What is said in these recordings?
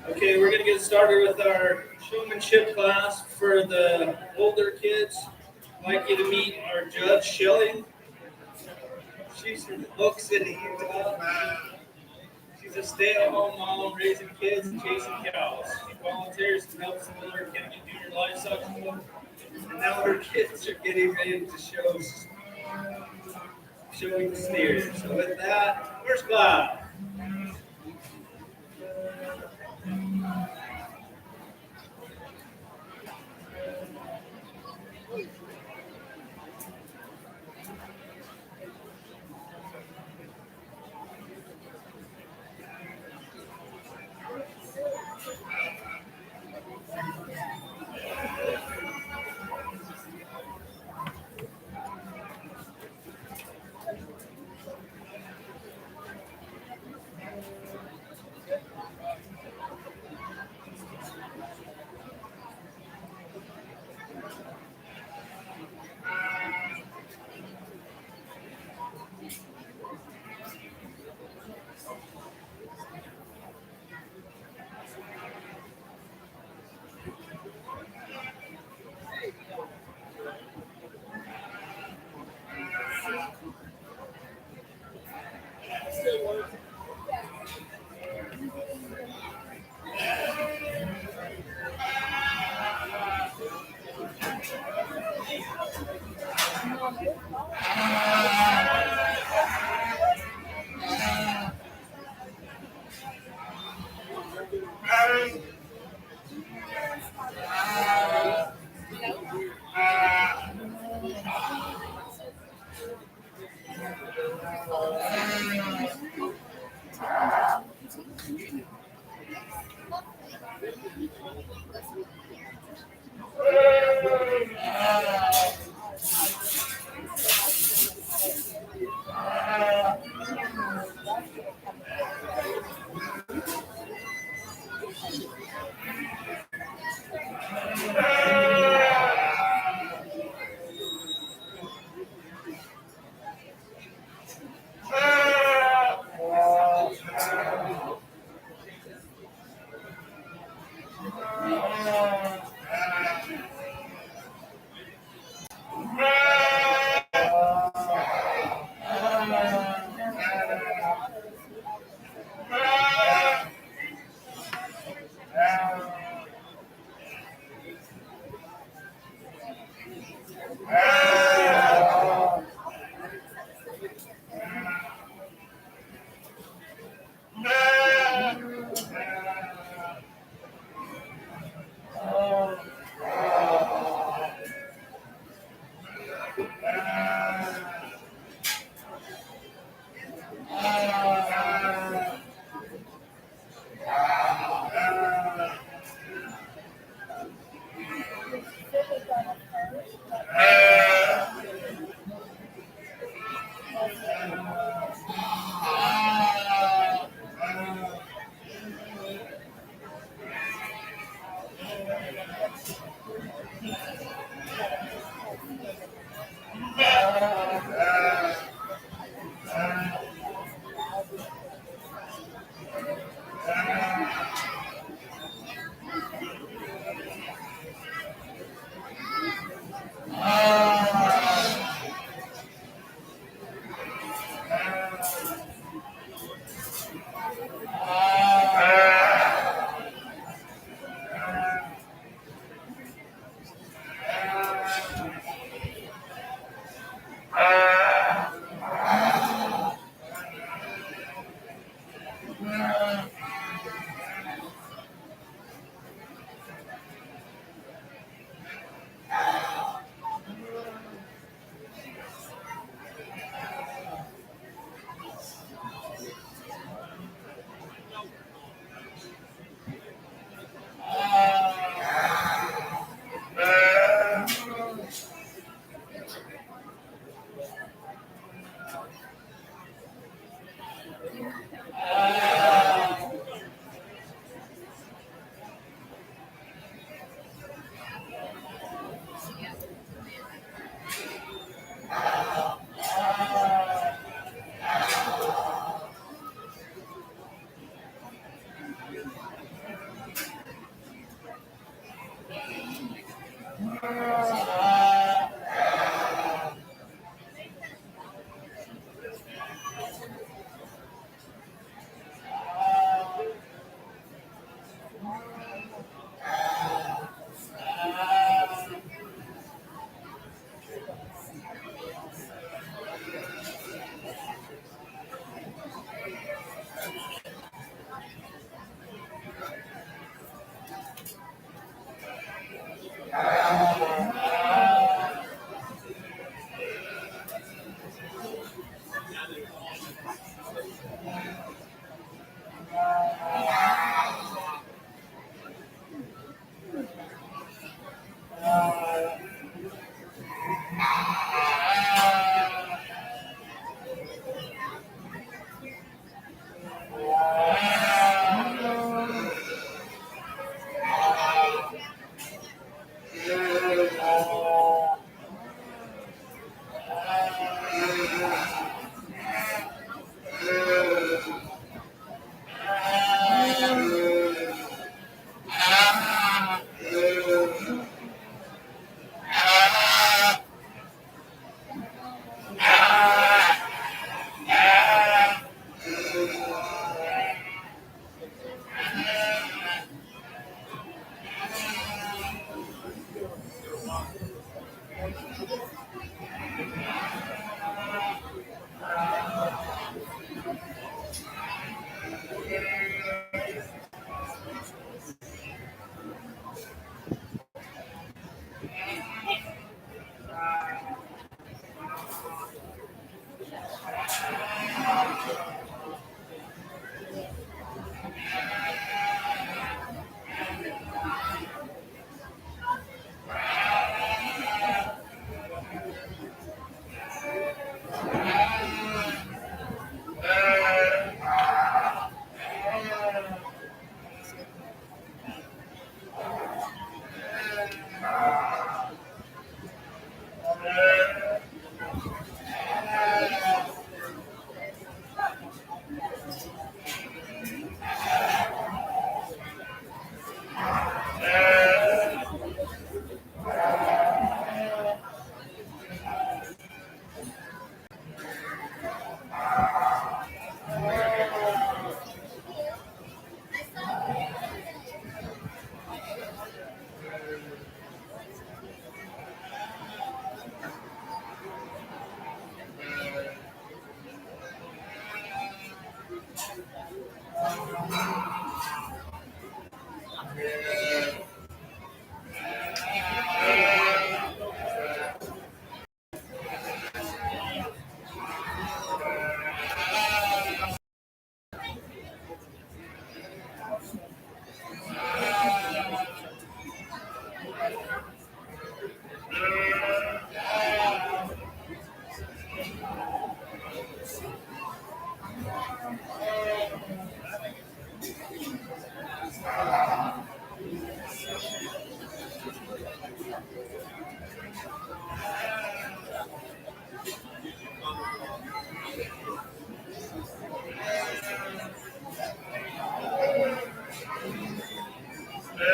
Okay, we're going to get started with our showmanship class for the older kids. I'd like you to meet our judge, Shelly. She's from Oak City, Utah. She's a stay-at-home mom raising kids and chasing cows. She volunteers and helps the Miller County Junior Livestock Club. And now her kids are getting ready to showing the steers. So with that, first class.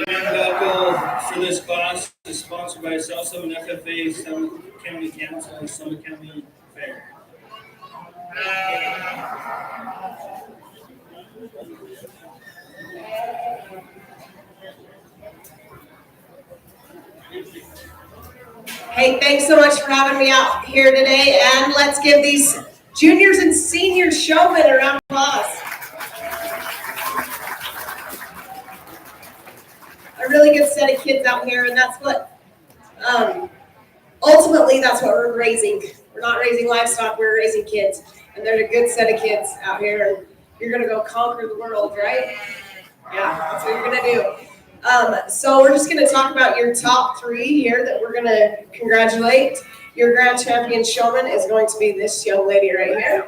Buckle for this class is sponsored by South Summit FFA, Summit County Council, and Summit County Fair. Hey, thanks so much for having me out here today, and let's give these juniors and seniors showmen a round of applause. A really good set of kids out here, and that's what, ultimately, that's what we're raising. We're not raising livestock, we're raising kids, and they're a good set of kids out here, and you're gonna go conquer the world, right? Yeah, that's what you're gonna do. So we're just going to talk about your top three here that we're going to congratulate. Your grand champion showman is going to be this young lady right here.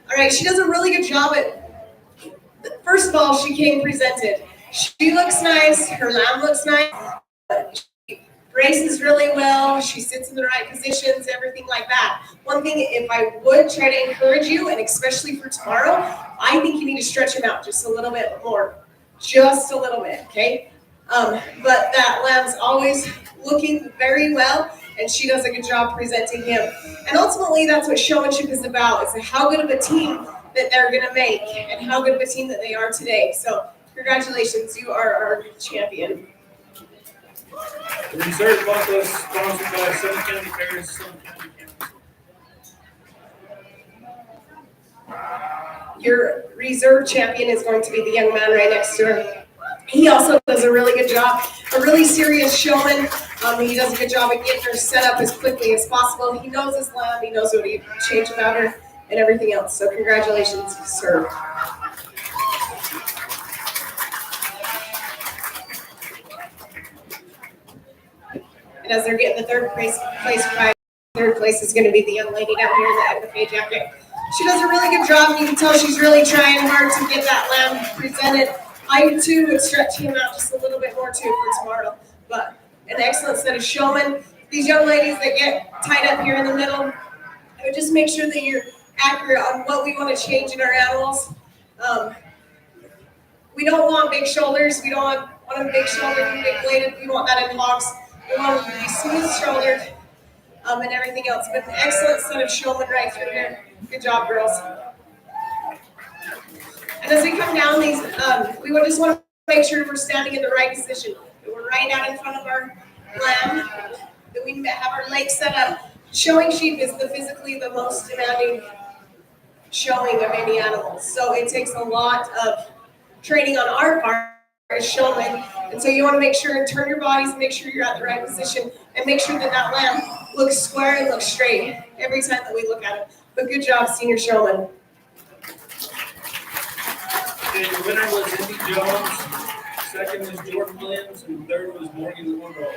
All right, she does a really good job at, first of all, she came presented. She looks nice, her lamb looks nice. Races really well, she sits in the right positions, everything like that. One thing, if I would try to encourage you, and especially for tomorrow, I think you need to stretch him out just a little bit more. Just a little bit, okay? But that lamb's always looking very well, and she does a good job presenting him. And ultimately, that's what showmanship is about, is how good of a team that they're gonna make, and how good of a team that they are today. So congratulations, you are our champion. The reserve buckle is sponsored by Summit County Fair and Summit County Council. Your reserve champion is going to be the young man right next to her. He also does a really good job, a really serious showman. He does a good job at getting her set up as quickly as possible. He knows his lamb, he knows what he changed about her, and everything else. So congratulations, sir. And as they're getting the third place prize, third place is going to be the young lady down here in the FFA jacket. She does a really good job, and you can tell she's really trying hard to get that lamb presented. I too would stretch him out just a little bit more too for tomorrow. But an excellent set of showmen. These young ladies that get tied up here in the middle, I would just make sure that you're accurate on what we want to change in our animals. We don't want big shoulders. We don't want them big shouldered and big bladed. We want that in hogs. We want them to be smooth shouldered and everything else. But an excellent set of showmen right through here. Good job, girls. And as we come down these, we would just want to make sure we're standing in the right position. That we're right out in front of our lamb. That we have our legs set up. Showing sheep is physically the most demanding showing of any animal. So it takes a lot of training on our part as showmen. And so you want to make sure and turn your bodies, make sure you're at the right position, and make sure that that lamb looks square and looks straight every time that we look at it. But good job, senior showman. Okay, your winner was Indy Jones, second was Jordan Williams, and third was Morgan Monroe.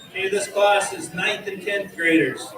Okay, this class is 9th and 10th graders.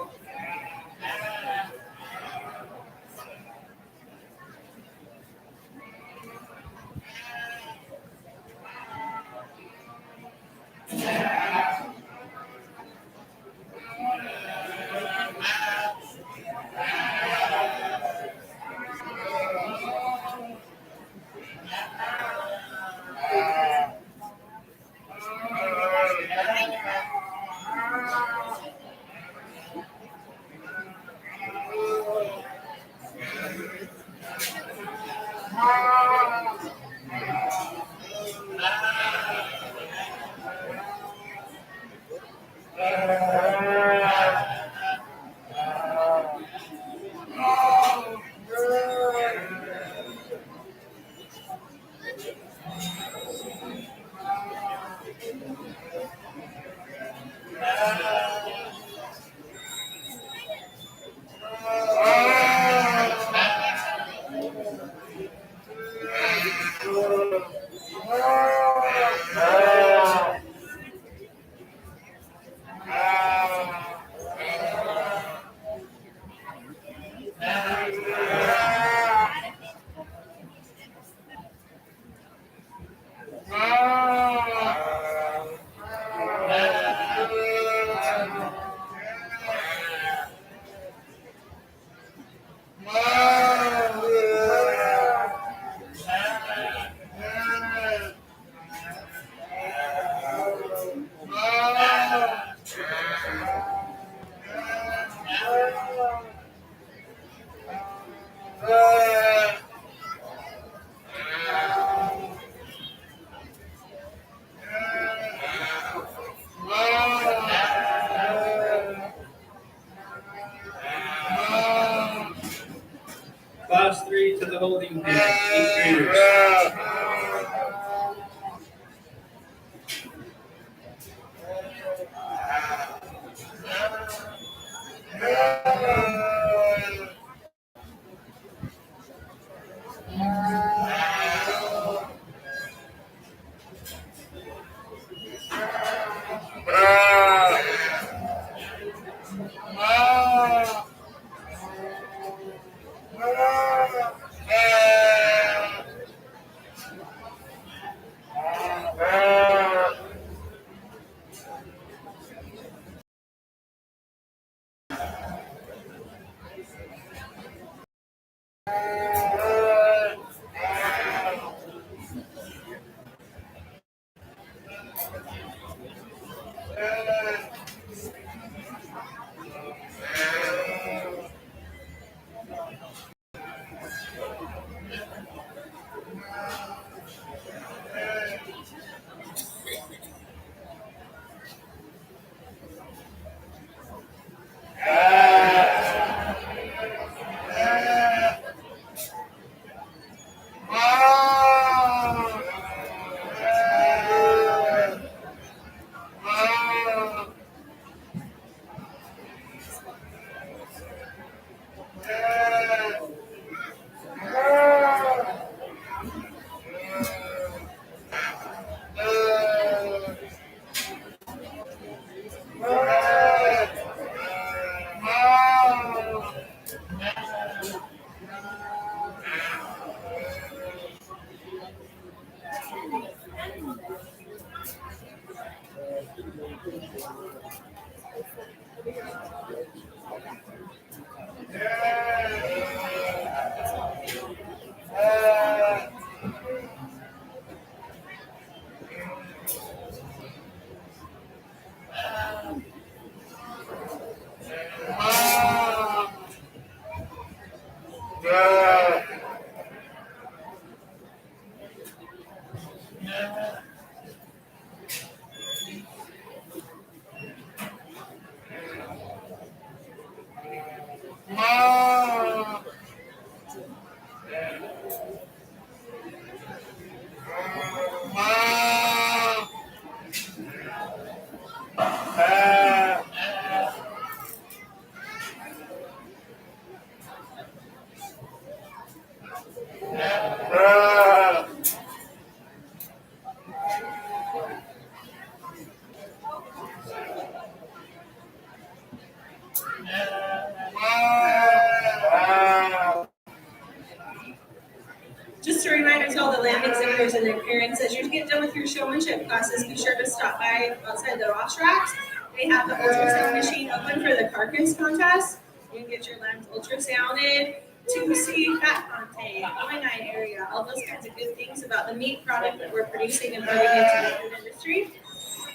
Just a reminder to all the land exhibitors and their parents, as you get done with your showmanship classes, be sure to stop by outside the wash racks. They have the ultrasound machine open for the carcass contest. You can get your lambs ultrasounded to see fat content, oinine area, all those kinds of good things about the meat product that we're producing and putting into the food industry.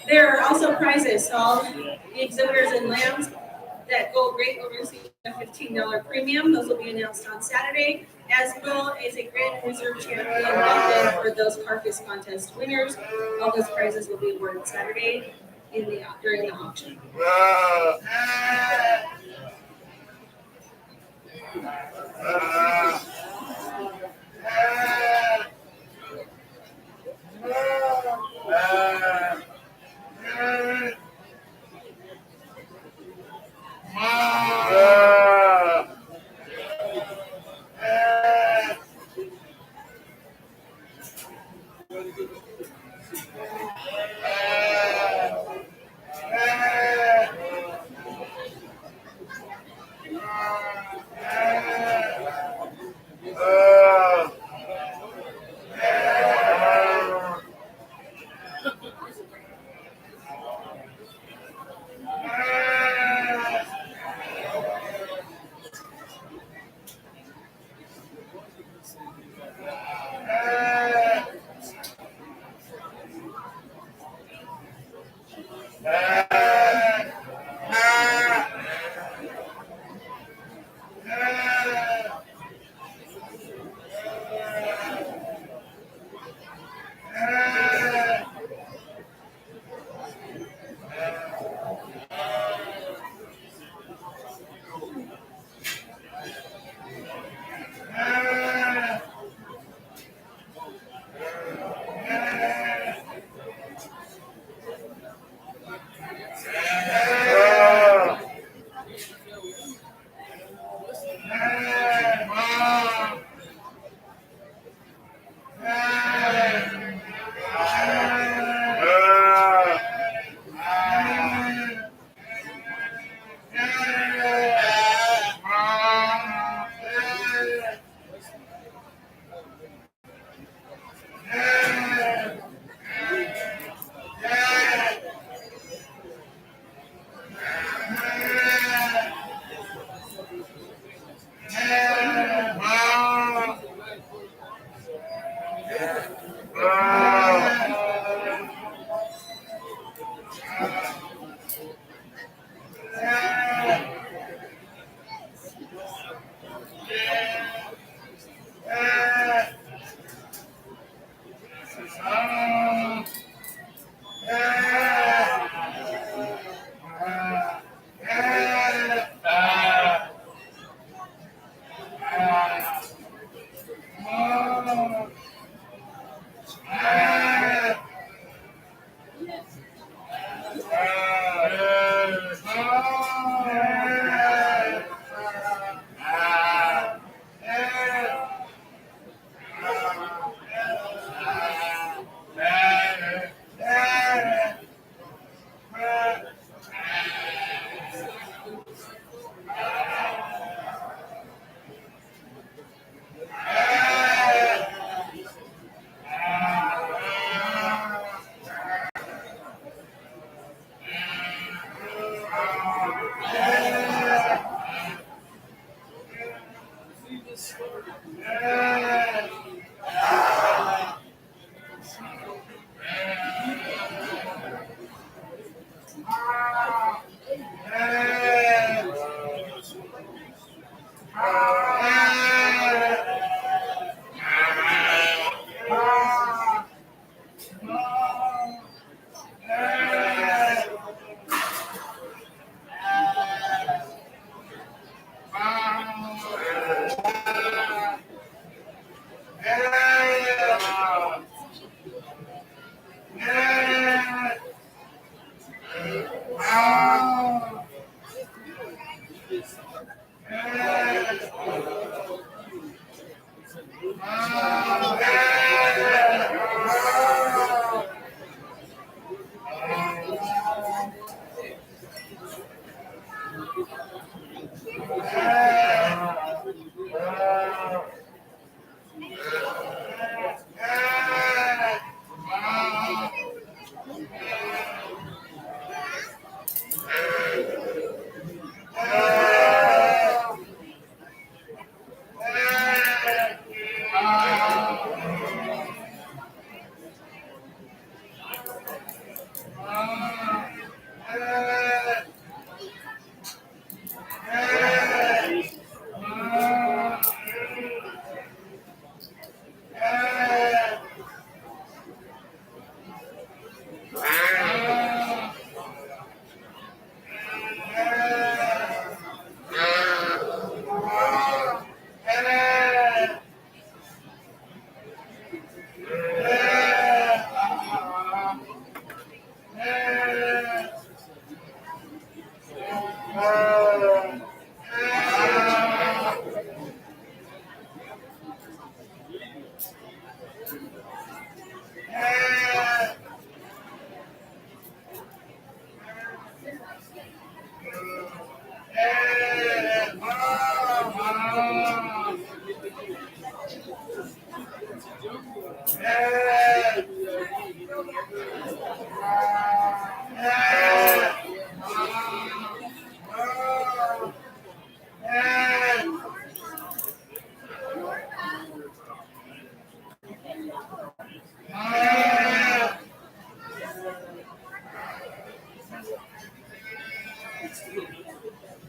There are also prizes, so all the exhibitors and lambs that go great will receive a $15 premium. Those will be announced on Saturday, as well as a grand reserve champion built for those carcass contest winners. All those prizes will be awarded Saturday during the auction.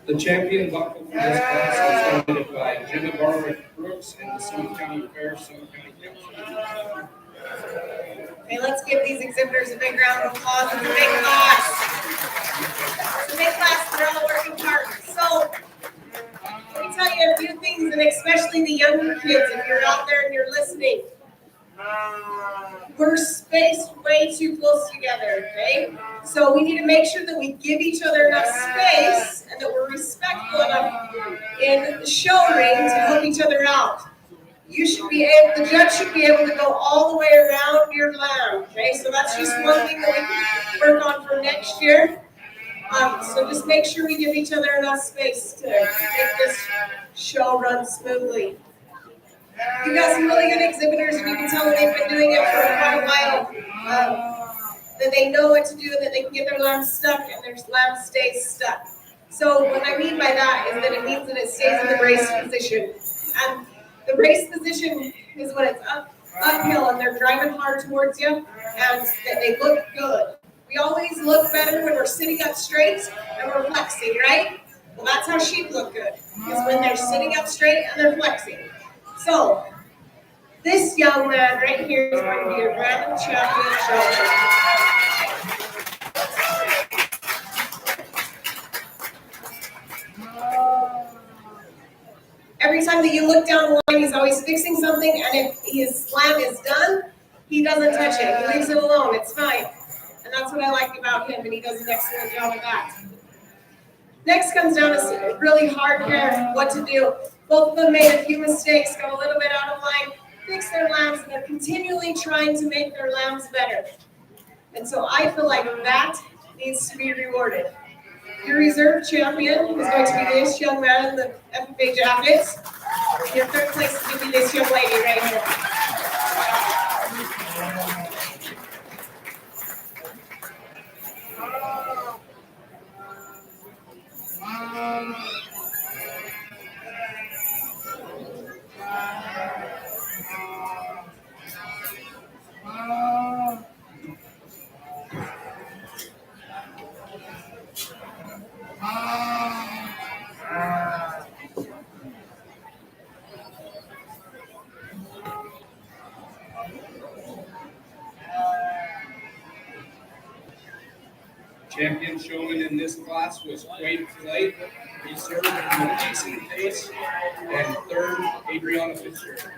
The champion buckle for this class was donated by Jenna Barwick Brooks and the Summit County Fair, Summit County Council. Okay, let's give these exhibitors a big round of applause. It's a big class. It's a big class. They're all working hard. So, let me tell you a few things, and especially the younger kids, if you're out there and you're listening. We're spaced way too close together, okay? So we need to make sure that we give each other enough space and that we're respectful enough in the show ring to help each other out. The judge should be able to go all the way around your lamb, okay? So that's just one thing that we can work on for next year. So just make sure we give each other enough space to make this show run smoothly. You got some really good exhibitors, and you can tell that they've been doing it for quite a while. That they know what to do, and that they can get their lamb stuck, and their lamb stays stuck. So what I mean by that is that it means that it stays in the brace position. And the brace position is when it's uphill, and they're driving hard towards you, and that they look good. We always look better when we're sitting up straight and we're flexing, right? Well, that's how sheep look good, is when they're sitting up straight and they're flexing. So, this young man right here is going to be a random champion shoulder. Every time that you look down the line, he's always fixing something, and if his lamb is done, he doesn't touch it. He leaves it alone. It's fine. And that's That's what I like about him, and he does an excellent job of that. Next comes down to really hard care, what to do. Both of them made a few mistakes, go a little bit out of line, fix their lambs, and they're continually trying to make their lambs better. And so I feel like that needs to be rewarded. Your reserve champion is going to be this young man in the FFA jackets. Your third place is going to be this young lady right here. Champion showman in this class was Quade Clay. He served in Mason Pace, and third, Adriana Fitzgerald.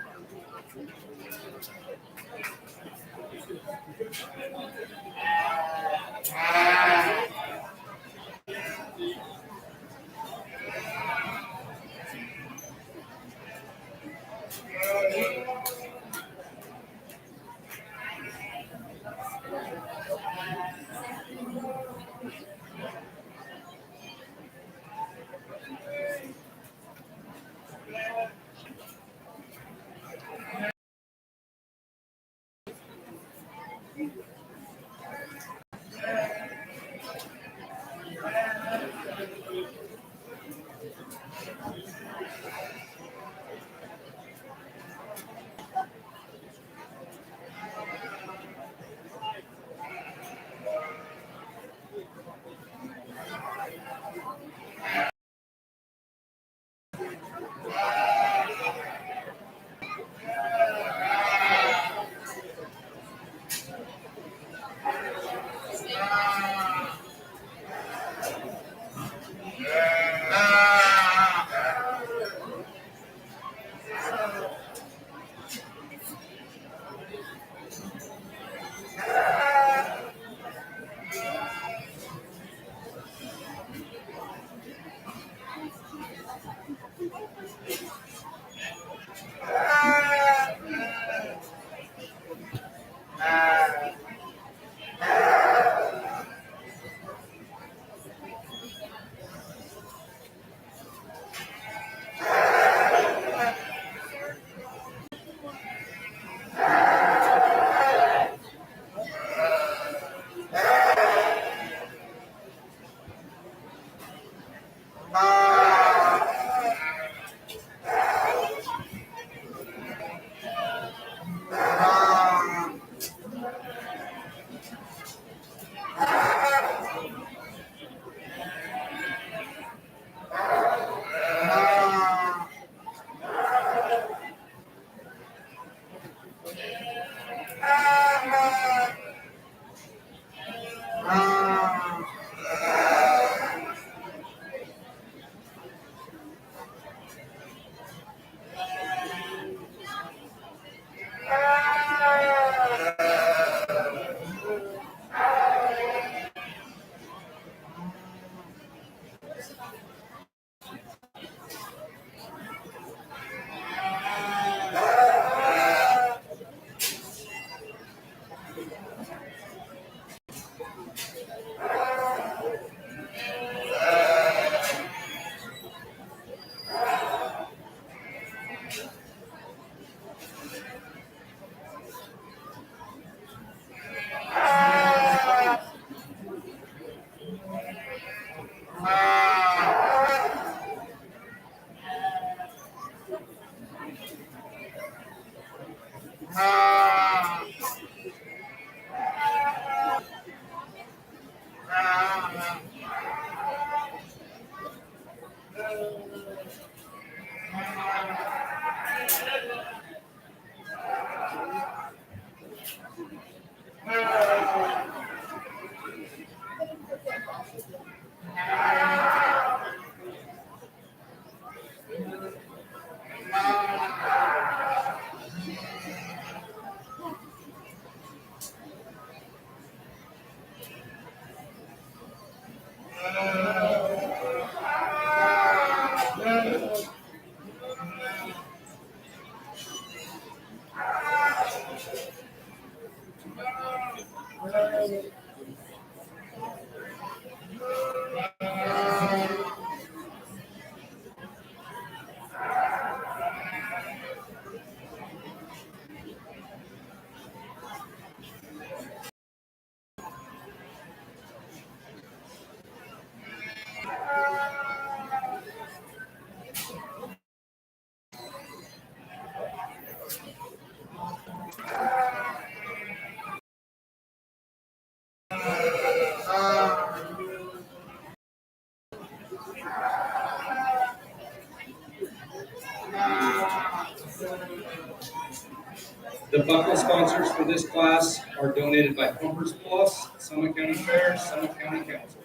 The buckle sponsors for this class are donated by Pumpers Plus, Summit County Fair, Summit County Council.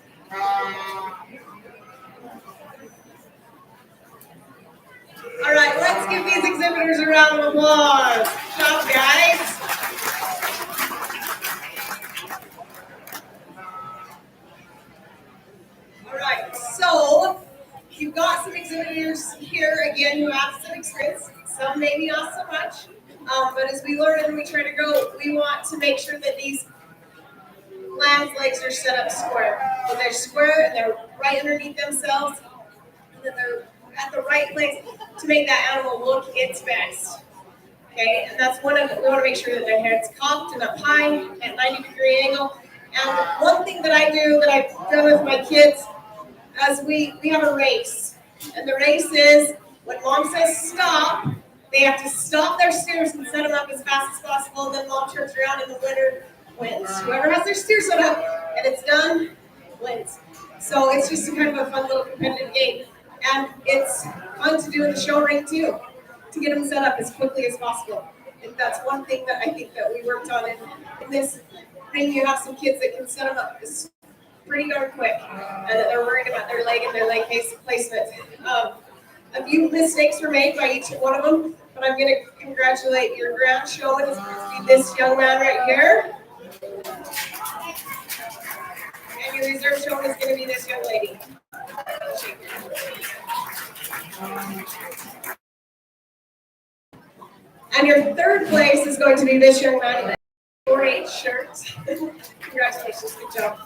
All right, let's give these exhibitors a round of applause. Good job, guys. All right, so you've got some exhibitors here again who have some experience, some maybe not so much. But as we learn and we try to grow, we want to make sure that these lamb's legs are set up square. That they're square and they're right underneath themselves, and that they're at the right place to make that animal look its best. Okay, and that's we want to make sure that their head's cocked and up high at 90-degree angle. And one thing that I do that I've done with my kids, as we have a race, and the race is when mom says stop, they have to stop their steers and set them up as fast as possible. And then mom turns around and the winner wins. Whoever has their steer set up and it's done wins. So it's just a kind of a fun little competitive game, and it's fun to do in the show ring too, to get them set up as quickly as possible. And that's one thing that I think that we worked on in this ring. You have some kids that can set them up pretty darn quick, and that they're worried about their leg and their leg placement. A few mistakes were made by each one of them, but I'm going to congratulate your grand showman. It's going to be this young man right here, and your reserve showman is going to be this young lady. And your third place is going to be this young man in the 4-H shirt. Congratulations, good job.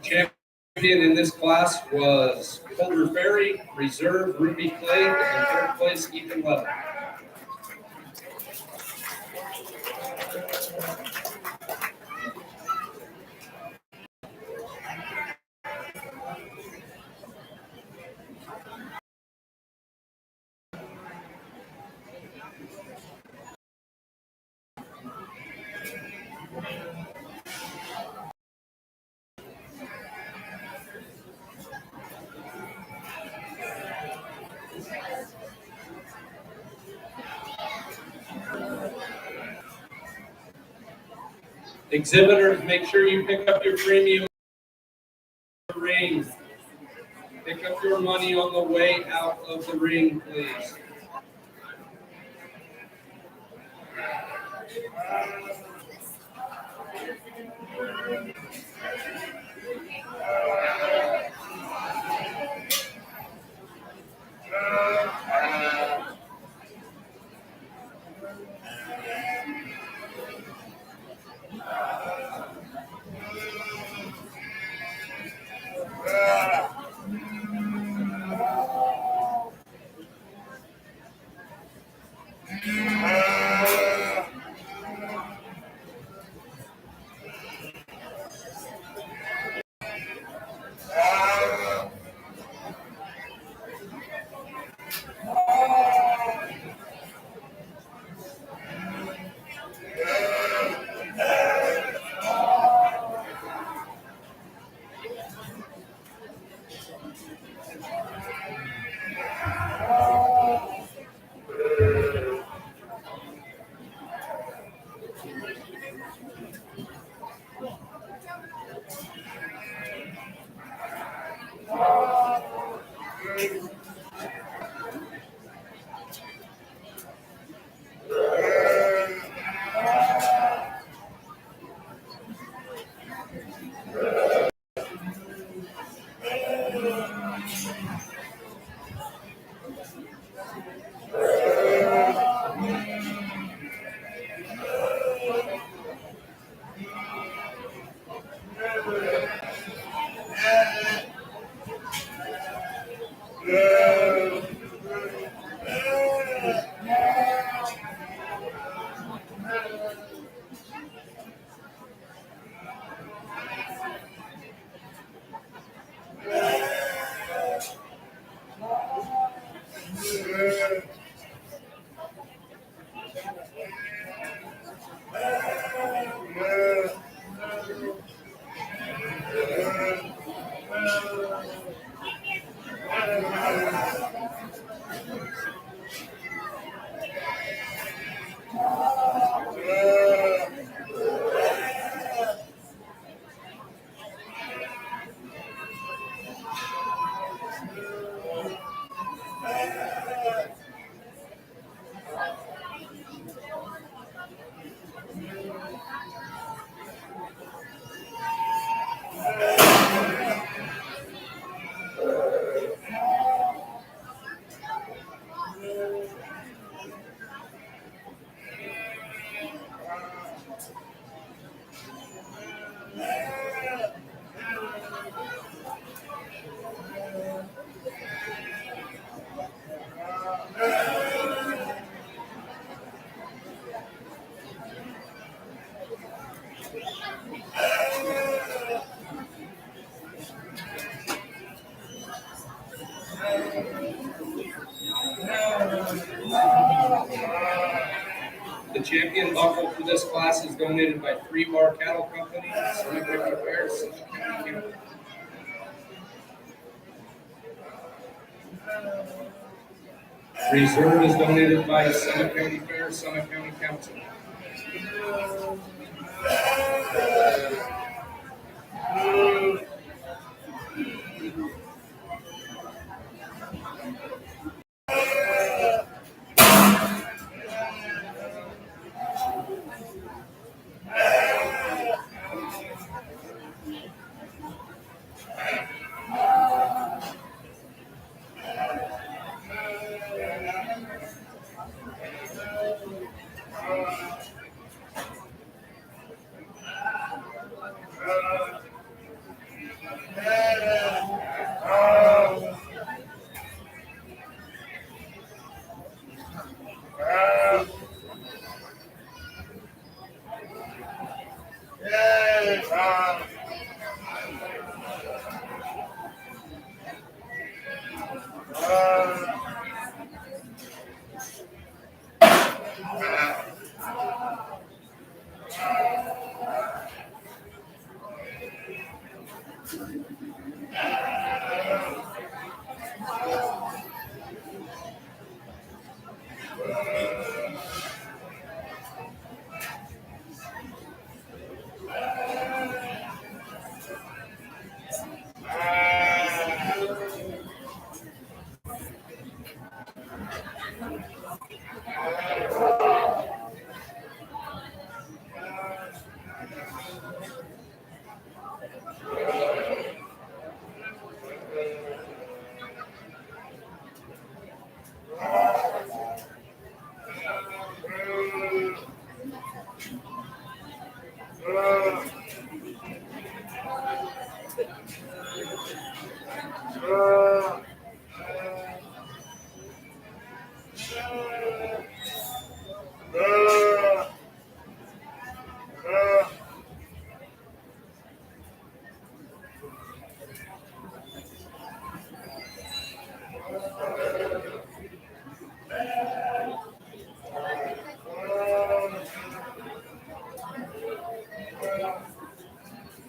Champion in this class was Boulder Ferry, Reserve Ruby Clay, and third place Ethan Levin. Exhibitors, make sure you pick up your premium ring. Pick up your money on the way out of the ring, please. champion buckle for this class is donated by 3 Bar Cattle Company, Summit County Fair, Summit County, Kansas. Reserve is donated by Summit County Fair, Summit County Council.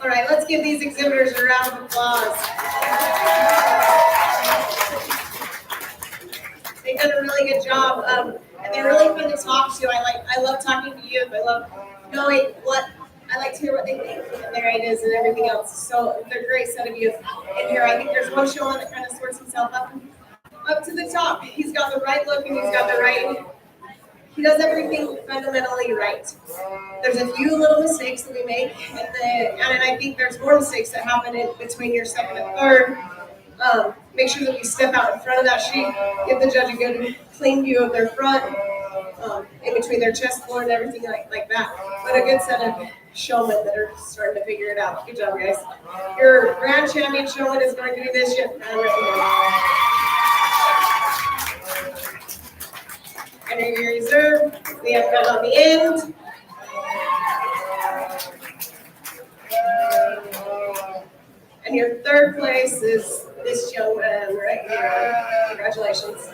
All right, let's give these exhibitors a round of applause. They've done a really good job, and they're really fun to talk to. I love talking to youth. I love knowing what I like to hear what they think and their ideas and everything else. So they're a great set of youth in here. I think there's one showman that kind of sorts himself up to the top. He's got the right look and he's got the right. He does everything fundamentally right. There's a few little mistakes that we make, and I think there's more mistakes that happen in between your second and third. Make sure that you step out in front of that sheep, give the judge a good, clean view of their front, in between their chest board and everything like that. But a good set of showmen that are starting to figure it out. Good job, guys. Your grand champion showman is going to do this shit. And in your reserve, we have gun on the end. And your third place is this young man right here. Congratulations.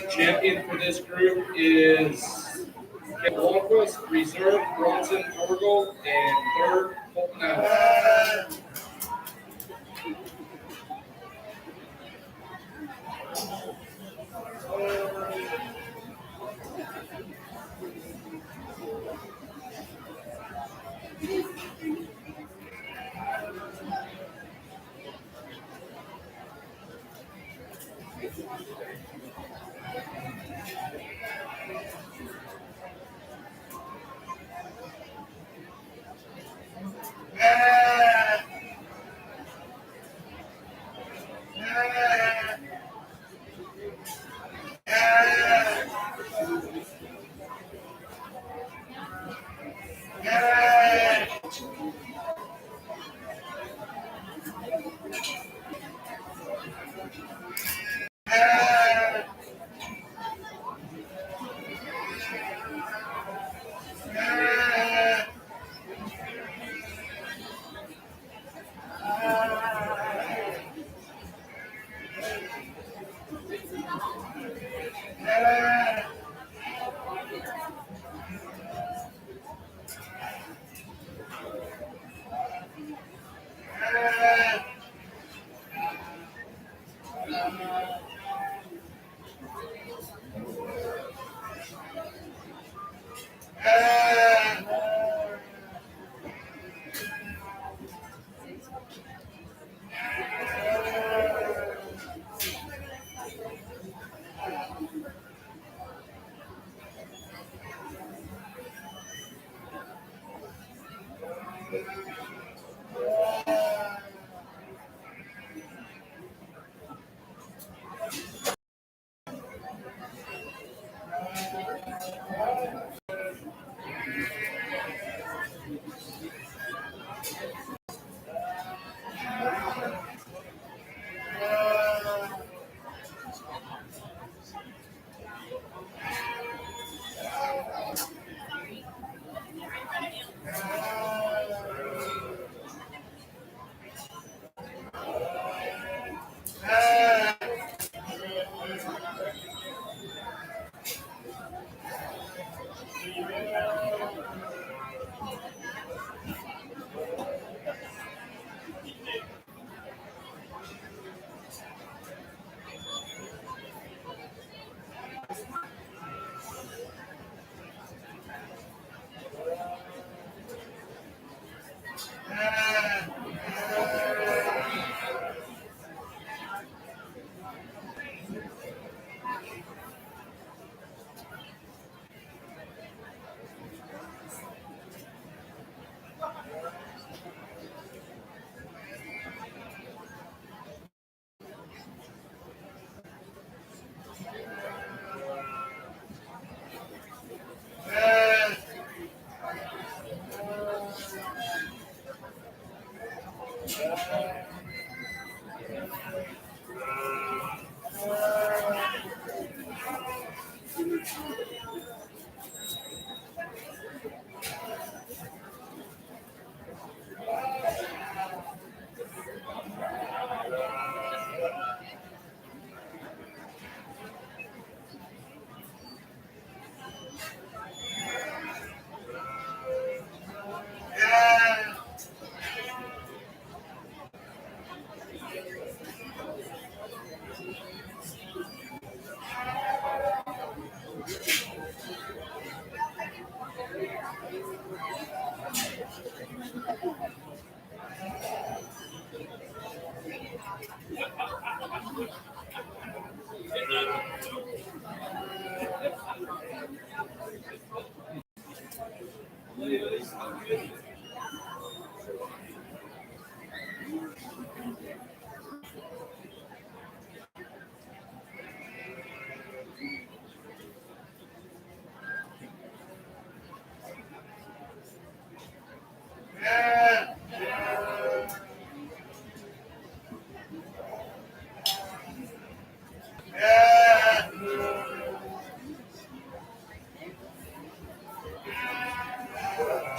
Champion for this group is Kevin Walquist, reserve Bronson Orgel, and third Colton Allen.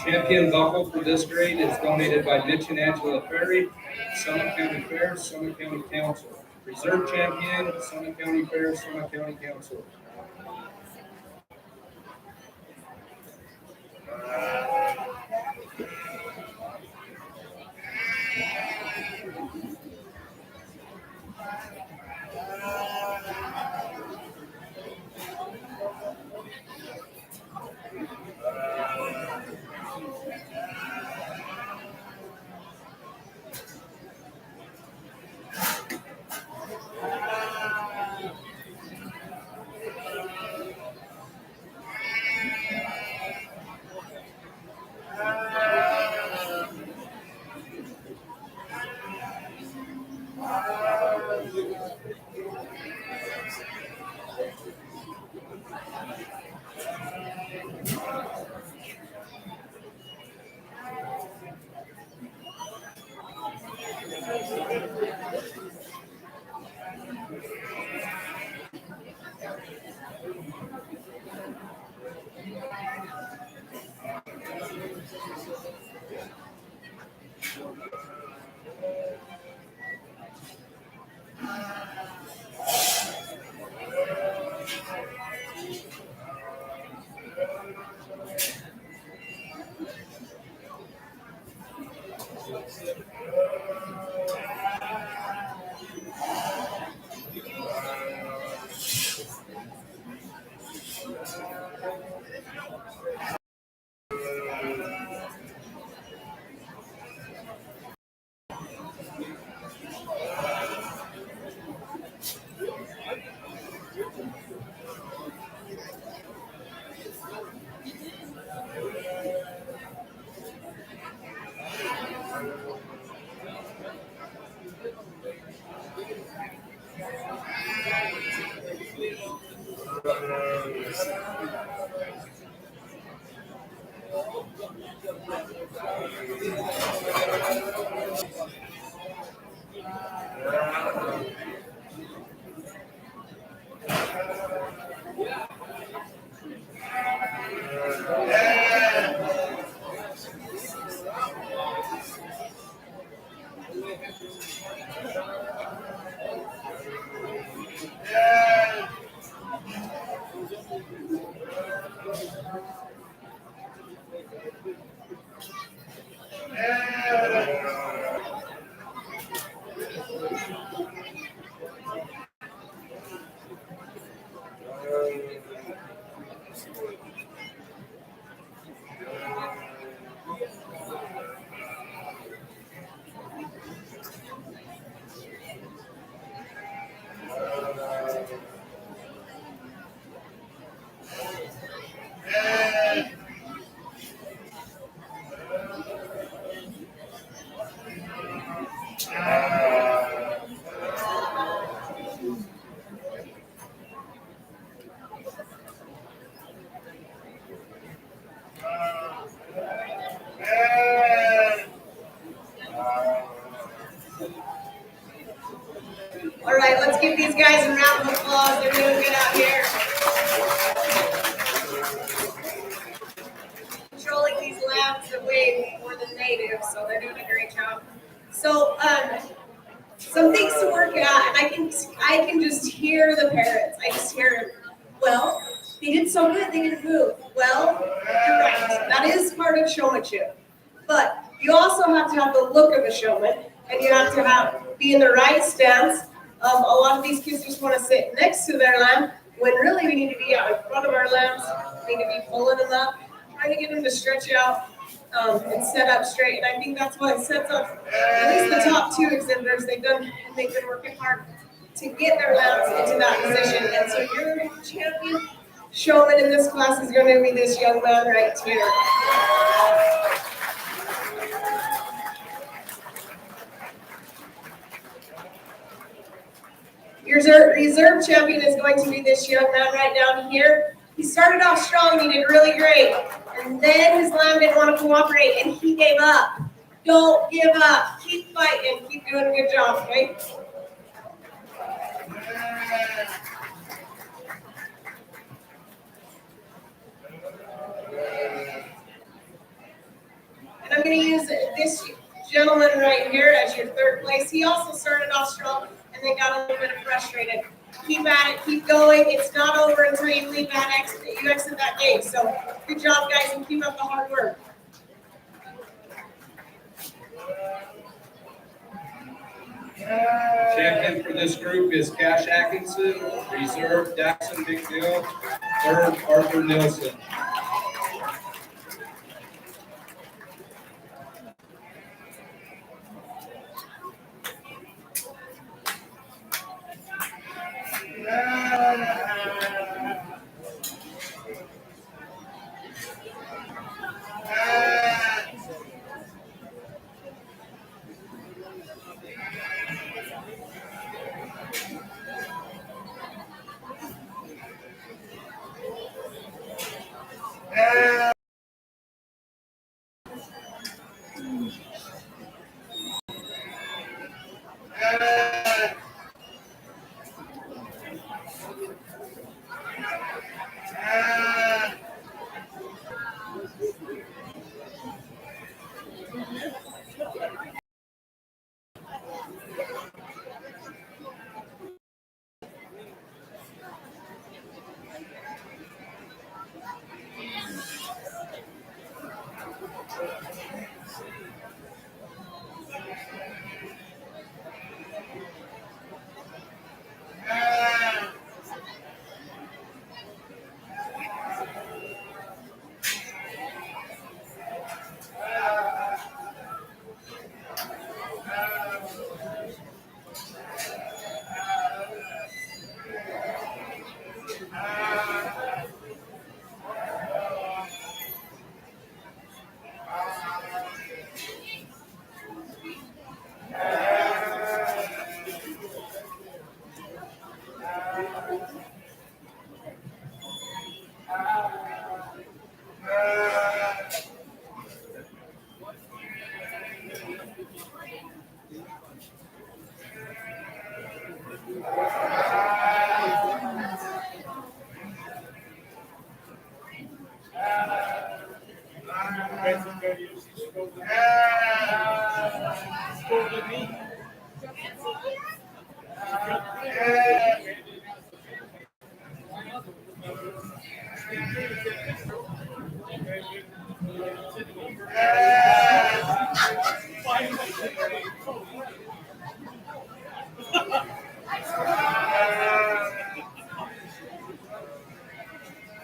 Champion buckle for this grade is donated by Mitch and Angela Ferry, Summit County Fair, Summit County Council. Reserve champion, Summit County Fair, Summit County Council. some things to work at, and I can just hear the parents. I just hear, well, they did so good, they didn't move. Well, you're right. That is part of showmanship. But you also have to have the look of a showman, and you have to be in the right stance. A lot of these kids just want to sit next to their lamb, when really we need to be out in front of our lambs. We need to be pulling them up, trying to get them to stretch out and set up straight. And I think that's what sets up at least the top two exhibitors. They've been working hard to get their lambs into that position. And so your champion showman in this class is going to be this young man right here. Your reserve champion is going to be this young man right down here. He started off strong, he did really great. And then his lamb didn't want to cooperate and he gave up. Don't give up. Keep fighting. Keep doing a good job, okay? And I'm going to use this gentleman right here as your third place. He also started off strong and then got a little bit frustrated. Keep at it, keep going. It's not over until you leave you exit that gate. So good job, guys, and keep up the hard work. Champion for this group is Cash Atkinson, reserve Daxon McNeil, third Arthur Nilsson.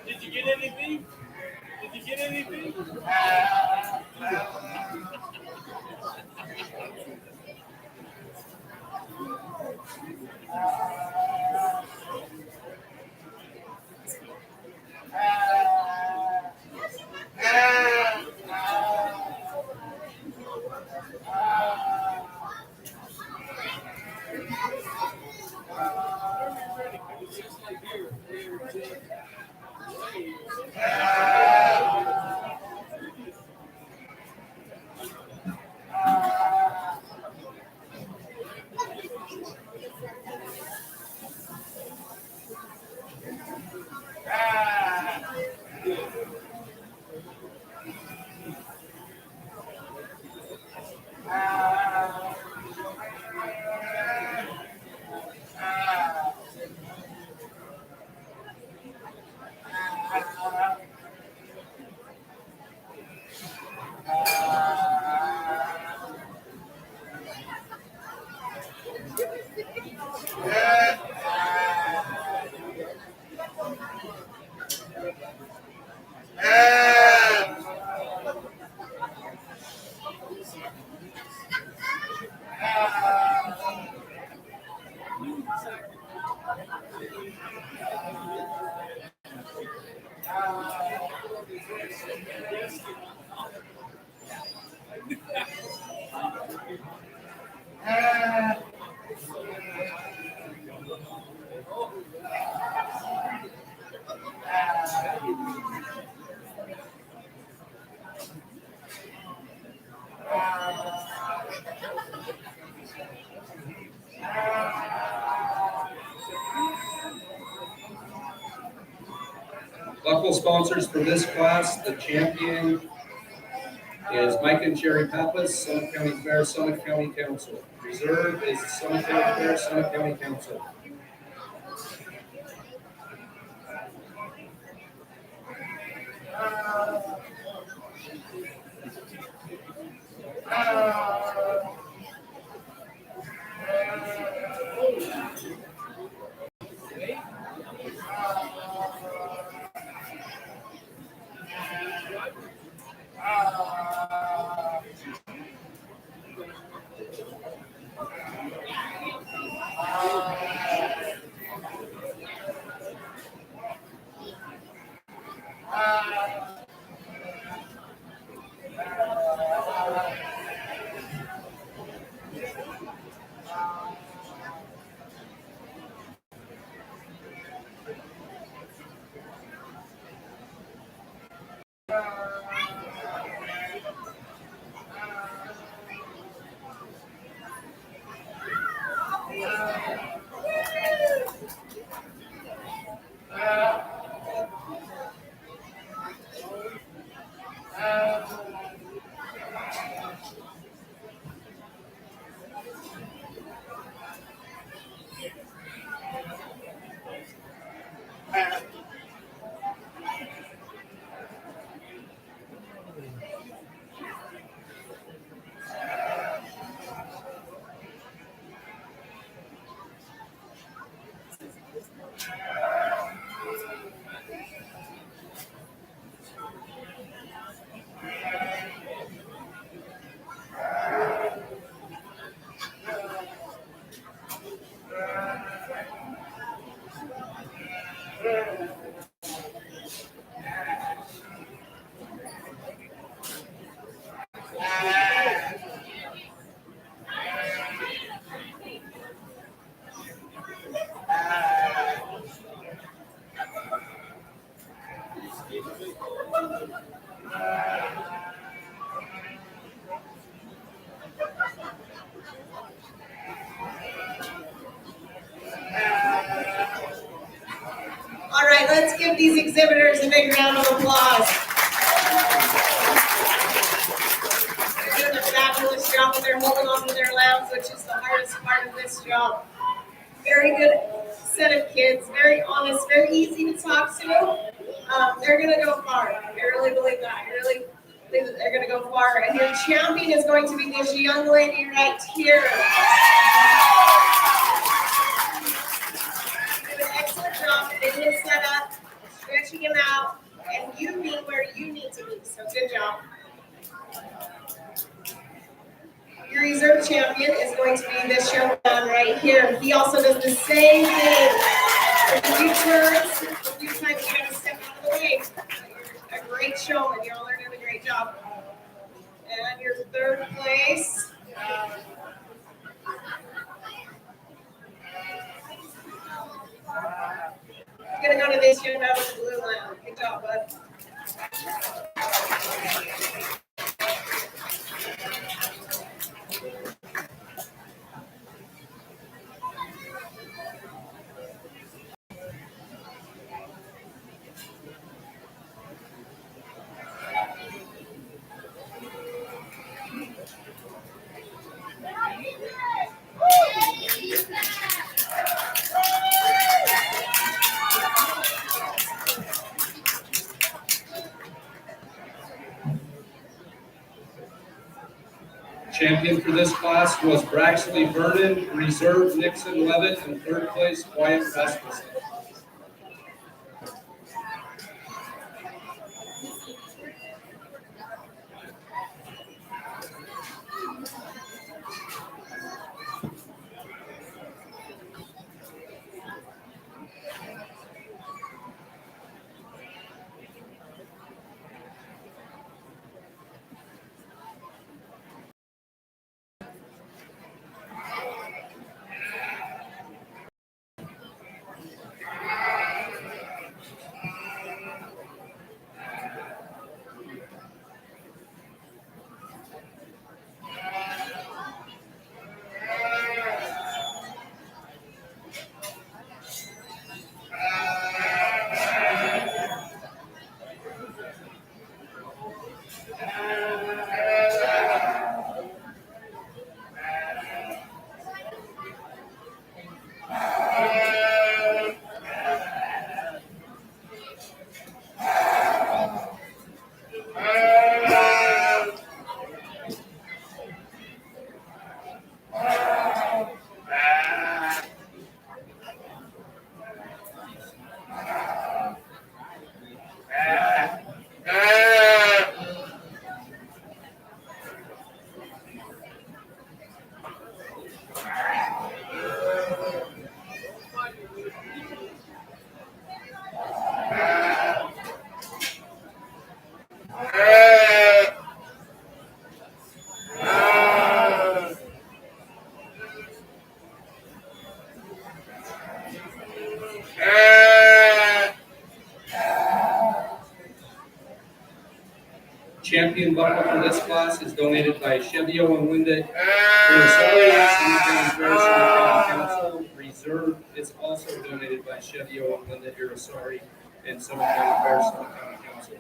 Did you get anything? Did you get anything? Buckle sponsors for this class, the champion is Mike and Jerry Pappas, Summit County Fair, Summit County Council. Reserve is Summit County Fair, Summit County Council. All right, let's give these exhibitors a big round of applause. They're doing a fabulous job and they're holding on to their lambs, which is the hardest part of this job. Very good set of kids, very honest, very easy to talk to. They're gonna go far. I really believe that. I really believe that they're gonna go far. And your champion is going to be this young lady right here. Job, getting him set up, stretching him out, and you being where you need to be. So good job. Your reserve champion is going to be this young man right here. He also does the same thing. There's a few turns, a few times you got to step out of the way. You're a great showman. You all are doing a great job. And your third place. Gonna go to this young man with the blue lamb. Good job, bud. Champion for this class was Braxley Vernon, reserve Nixon Levitt, and third place Wyatt Rasmussen. champion buckle for this class is donated by Chevio and Linda Irisari, Summit County Fair, Summit County Council. Reserve is also donated by Chevio and Linda Irisari and Summit County Fair, Summit County Council.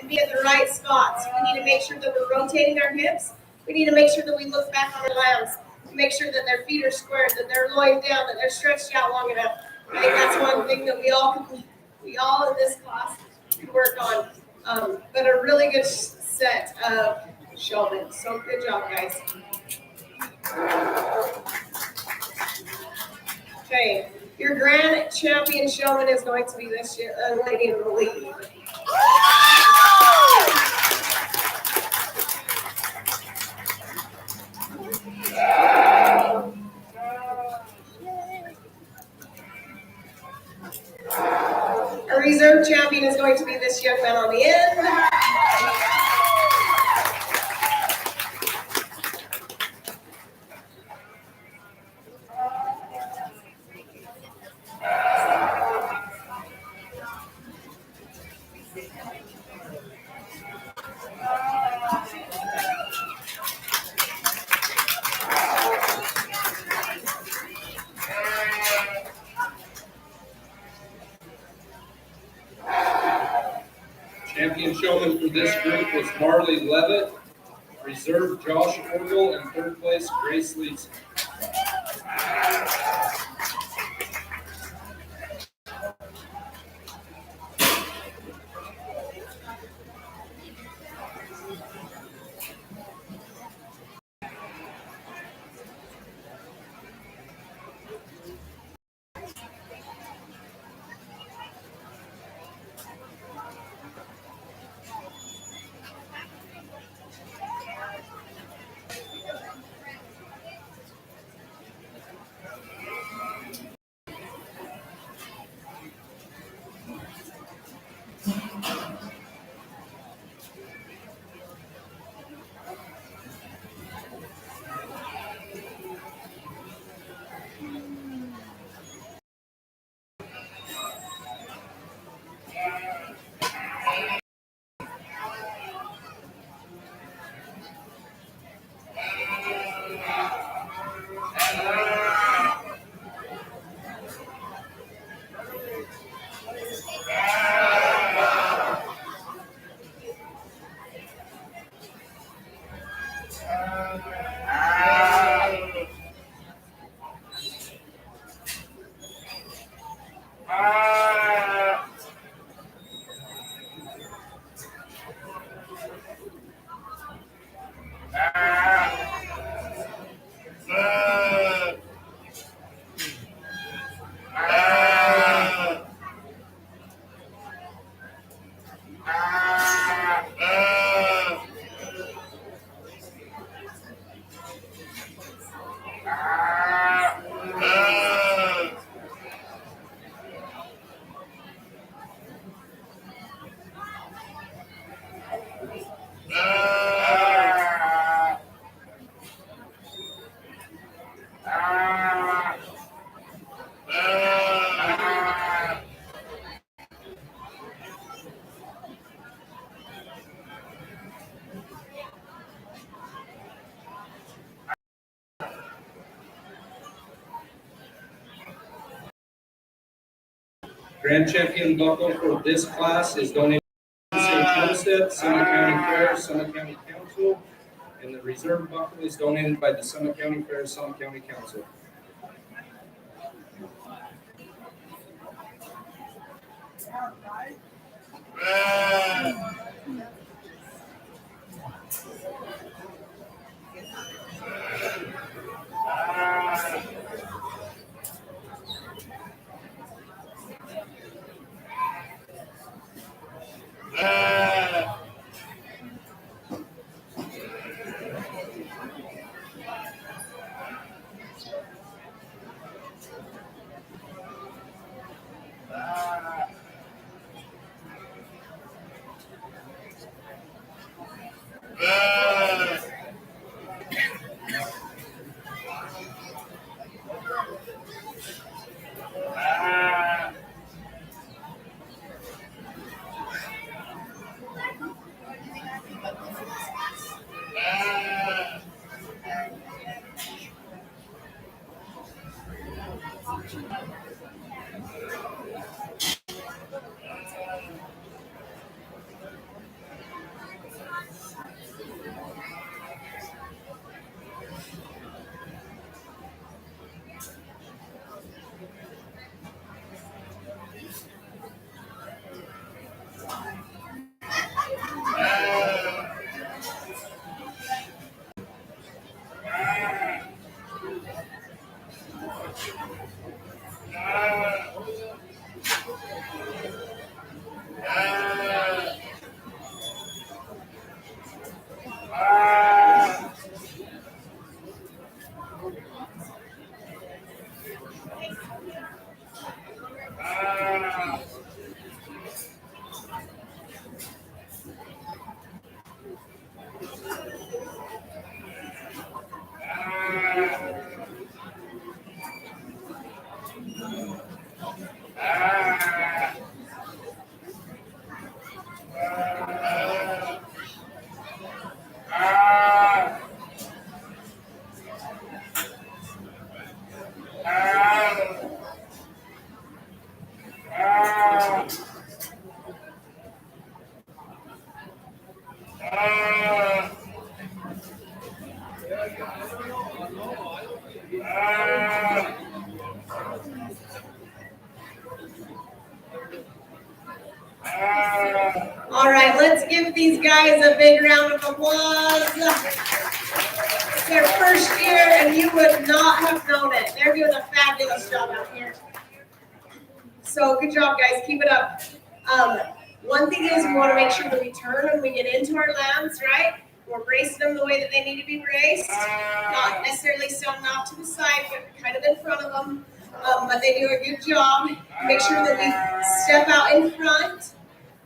be at the right spots. We need to make sure that we're rotating our hips. We need to make sure that we look back on our lambs. Make sure that their feet are squared, that they're loined down, that they're stretched out long enough. I think that's one thing that we all in this class can work on. But a really good set of showmen. So good job, guys. Okay, your grand champion showman is going to be this year, lady in the lead. Our reserve champion is going to be this young man on the end. Champion showman for this group was Marley Levitt, reserve Josh Orgel, and third place Grace Leeson. Grand champion buckle for this class is donated to St. Joseph, Summit County Fair, Summit County Council, and the reserve buckle is donated by the Summit County Fair, Summit County Council. All right, let's give these guys a big round of applause. It's their first year, and you would not have known it. They're doing a fabulous job out here. So good job, guys. Keep it up. One thing is we want to make sure that we turn when we get into our lambs, right? We're bracing them the way that they need to be braced. Not necessarily standing off to the side, but kind of in front of them. But they do a good job. Make sure that we step out in front.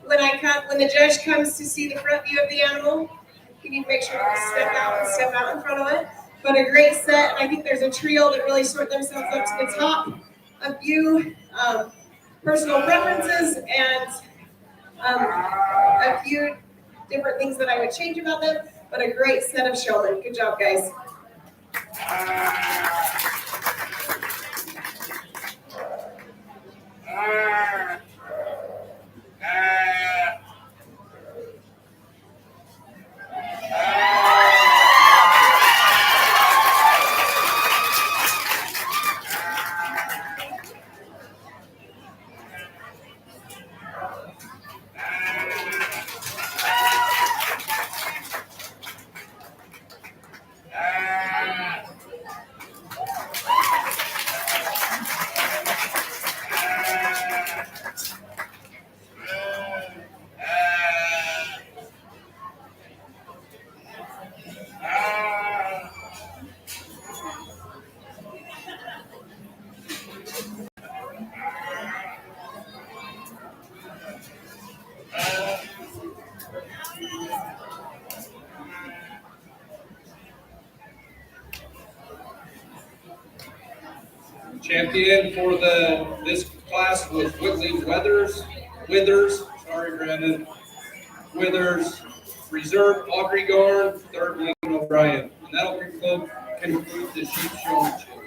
When the judge comes to see the front view of the animal, you need to make sure that we step out in front of it. But a great set. I think there's a trio that really sort themselves up to the top. A few personal preferences and a few different things that I would change about them, but a great set of showmen. Good job, guys. Champion for this class was Withers. Sorry, Brandon. Withers. Reserve Audrey Garn. Third, Lincoln O'Brien. And that'll conclude the sheep showmanship.